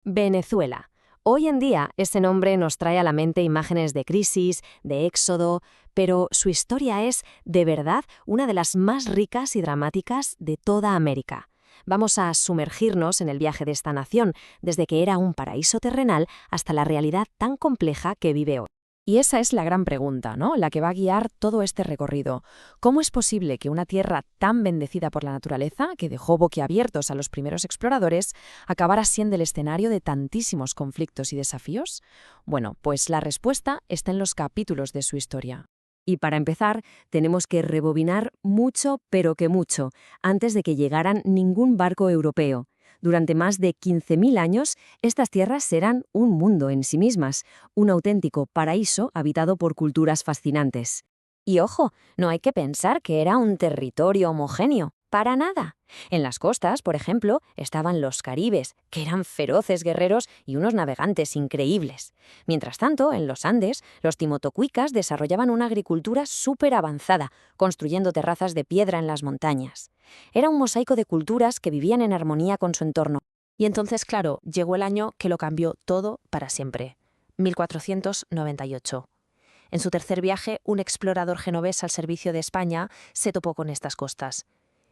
Venezuela. Hoy en día ese nombre nos trae a la mente imágenes de crisis, de éxodo, pero su historia es, de verdad, una de las más ricas y dramáticas de toda América. Vamos a sumergirnos en el viaje de esta nación, desde que era un paraíso terrenal hasta la realidad tan compleja que vive hoy. Y esa es la gran pregunta, ¿no? La que va a guiar todo este recorrido. ¿Cómo es posible que una tierra tan bendecida por la naturaleza, que dejó boquiabiertos a los primeros exploradores, acabara siendo el escenario de tantísimos conflictos y desafíos? Bueno, pues la respuesta está en los capítulos de su historia. Y para empezar, tenemos que rebobinar mucho, pero que mucho, antes de que llegaran ningún barco europeo. Durante más de 15.000 años, estas tierras eran un mundo en sí mismas, un auténtico paraíso habitado por culturas fascinantes. Y ojo, no hay que pensar que era un territorio homogéneo, para nada. En las costas, por ejemplo, estaban los caribes, que eran feroces guerreros y unos navegantes increíbles. Mientras tanto, en los Andes, los timotocuicas desarrollaban una agricultura súper avanzada, construyendo terrazas de piedra en las montañas. Era un mosaico de culturas que vivían en armonía con su entorno. Y entonces, claro, llegó el año que lo cambió todo para siempre, 1498. En su tercer viaje, un explorador genovés al servicio de España se topó con estas costas.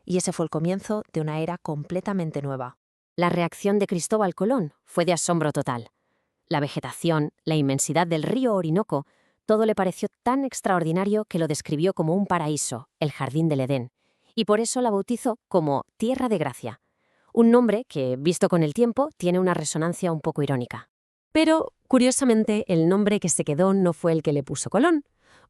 Y ese fue el comienzo de una era completamente nueva. La reacción de Cristóbal Colón fue de asombro total. La vegetación, la inmensidad del río Orinoco, todo le pareció tan extraordinario que lo describió como un paraíso, el jardín del Edén, y por eso la bautizó como Tierra de Gracia, un nombre que, visto con el tiempo, tiene una resonancia un poco irónica. Pero, curiosamente, el nombre que se quedó no fue el que le puso Colón.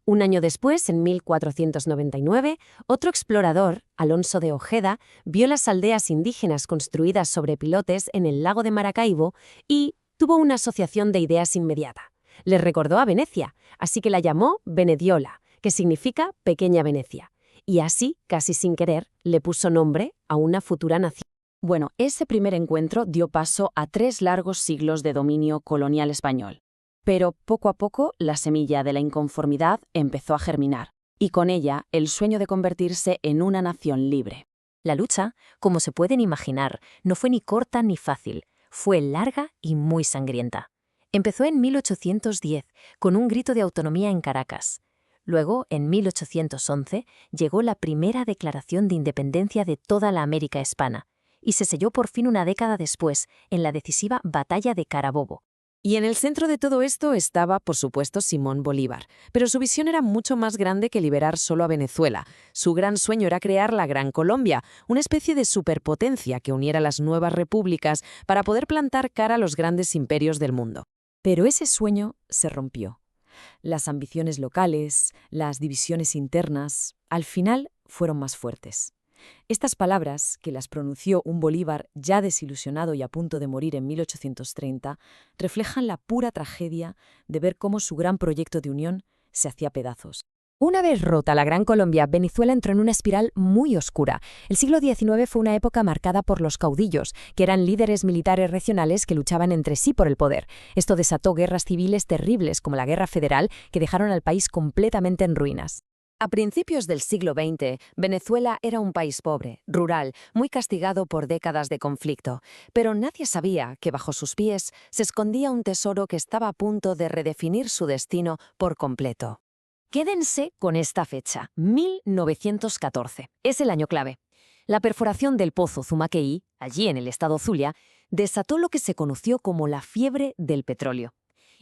Un año después, en 1499, otro explorador, Alonso de Ojeda, vio las aldeas indígenas construidas sobre pilotes en el lago de Maracaibo y tuvo una asociación de ideas inmediata. Le recordó a Venecia, así que la llamó Venediola, que significa Pequeña Venecia. Y así, casi sin querer, le puso nombre a una futura nación. Bueno, ese primer encuentro dio paso a 3 largos siglos de dominio colonial español. Pero poco a poco la semilla de la inconformidad empezó a germinar, y con ella el sueño de convertirse en una nación libre. La lucha, como se pueden imaginar, no fue ni corta ni fácil, fue larga y muy sangrienta. Empezó en 1810, con un grito de autonomía en Caracas. Luego, en 1811, llegó la primera declaración de independencia de toda la América hispana, y se selló por fin una década después, en la decisiva Batalla de Carabobo. Y en el centro de todo esto estaba, por supuesto, Simón Bolívar. Pero su visión era mucho más grande que liberar solo a Venezuela. Su gran sueño era crear la Gran Colombia, una especie de superpotencia que uniera las nuevas repúblicas para poder plantar cara a los grandes imperios del mundo. Pero ese sueño se rompió. Las ambiciones locales, las divisiones internas, al final fueron más fuertes. Estas palabras, que las pronunció un Bolívar ya desilusionado y a punto de morir en 1830, reflejan la pura tragedia de ver cómo su gran proyecto de unión se hacía pedazos. Una vez rota la Gran Colombia, Venezuela entró en una espiral muy oscura. El siglo XIX fue una época marcada por los caudillos, que eran líderes militares regionales que luchaban entre sí por el poder. Esto desató guerras civiles terribles, como la Guerra Federal, que dejaron al país completamente en ruinas. A principios del siglo XX, Venezuela era un país pobre, rural, muy castigado por décadas de conflicto, pero nadie sabía que bajo sus pies se escondía un tesoro que estaba a punto de redefinir su destino por completo. Quédense con esta fecha, 1914. Es el año clave. La perforación del pozo Zumaqueí, allí en el estado Zulia, desató lo que se conoció como la fiebre del petróleo.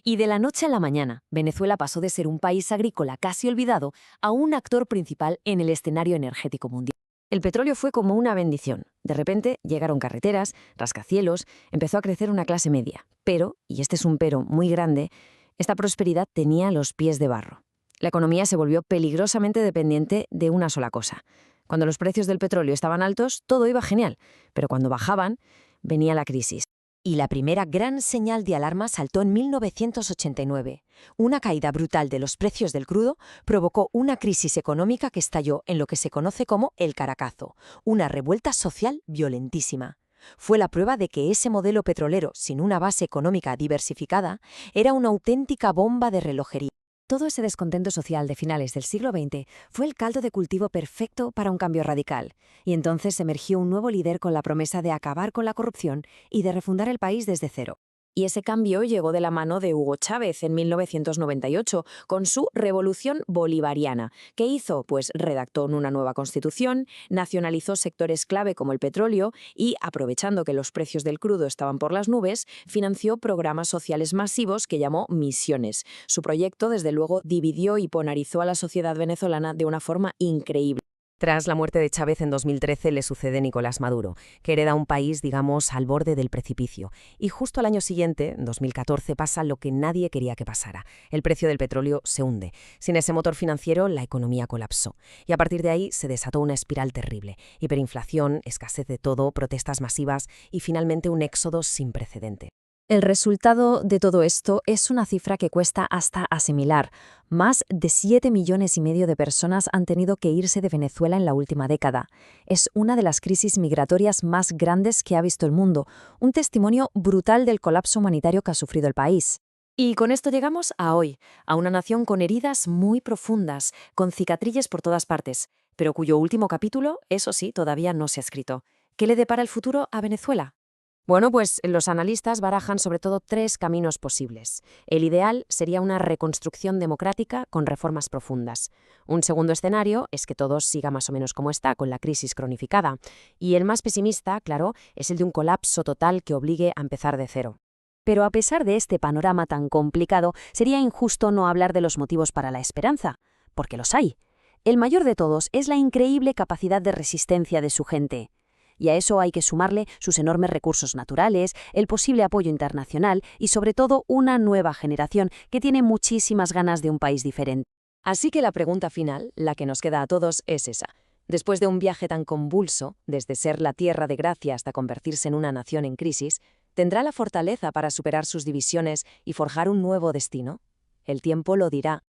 Y de la noche a la mañana, Venezuela pasó de ser un país agrícola casi olvidado a un actor principal en el escenario energético mundial. El petróleo fue como una bendición. De repente llegaron carreteras, rascacielos, empezó a crecer una clase media. Pero, y este es un pero muy grande, esta prosperidad tenía los pies de barro. La economía se volvió peligrosamente dependiente de una sola cosa. Cuando los precios del petróleo estaban altos, todo iba genial, pero cuando bajaban, venía la crisis. Y la primera gran señal de alarma saltó en 1989. Una caída brutal de los precios del crudo provocó una crisis económica que estalló en lo que se conoce como el Caracazo, una revuelta social violentísima. Fue la prueba de que ese modelo petrolero, sin una base económica diversificada, era una auténtica bomba de relojería. Todo ese descontento social de finales del siglo XX fue el caldo de cultivo perfecto para un cambio radical, y entonces emergió un nuevo líder con la promesa de acabar con la corrupción y de refundar el país desde cero. Y ese cambio llegó de la mano de Hugo Chávez en 1998, con su Revolución Bolivariana. ¿Qué hizo? Pues redactó una nueva constitución, nacionalizó sectores clave como el petróleo y, aprovechando que los precios del crudo estaban por las nubes, financió programas sociales masivos que llamó Misiones. Su proyecto, desde luego, dividió y polarizó a la sociedad venezolana de una forma increíble. Tras la muerte de Chávez en 2013 le sucede Nicolás Maduro, que hereda un país, digamos, al borde del precipicio. Y justo al año siguiente, en 2014, pasa lo que nadie quería que pasara. El precio del petróleo se hunde. Sin ese motor financiero, la economía colapsó. Y a partir de ahí se desató una espiral terrible. Hiperinflación, escasez de todo, protestas masivas y finalmente un éxodo sin precedente. El resultado de todo esto es una cifra que cuesta hasta asimilar. Más de 7,5 millones de personas han tenido que irse de Venezuela en la última década. Es una de las crisis migratorias más grandes que ha visto el mundo, un testimonio brutal del colapso humanitario que ha sufrido el país. Y con esto llegamos a hoy, a una nación con heridas muy profundas, con cicatrices por todas partes, pero cuyo último capítulo, eso sí, todavía no se ha escrito. ¿Qué le depara el futuro a Venezuela? Bueno, pues los analistas barajan sobre todo 3 caminos posibles. El ideal sería una reconstrucción democrática con reformas profundas. Un segundo escenario es que todo siga más o menos como está, con la crisis cronificada. Y el más pesimista, claro, es el de un colapso total que obligue a empezar de cero. Pero a pesar de este panorama tan complicado, sería injusto no hablar de los motivos para la esperanza, porque los hay. El mayor de todos es la increíble capacidad de resistencia de su gente. Y a eso hay que sumarle sus enormes recursos naturales, el posible apoyo internacional y, sobre todo, una nueva generación que tiene muchísimas ganas de un país diferente. Así que la pregunta final, la que nos queda a todos, es esa. Después de un viaje tan convulso, desde ser la tierra de gracia hasta convertirse en una nación en crisis, ¿tendrá la fortaleza para superar sus divisiones y forjar un nuevo destino? El tiempo lo dirá.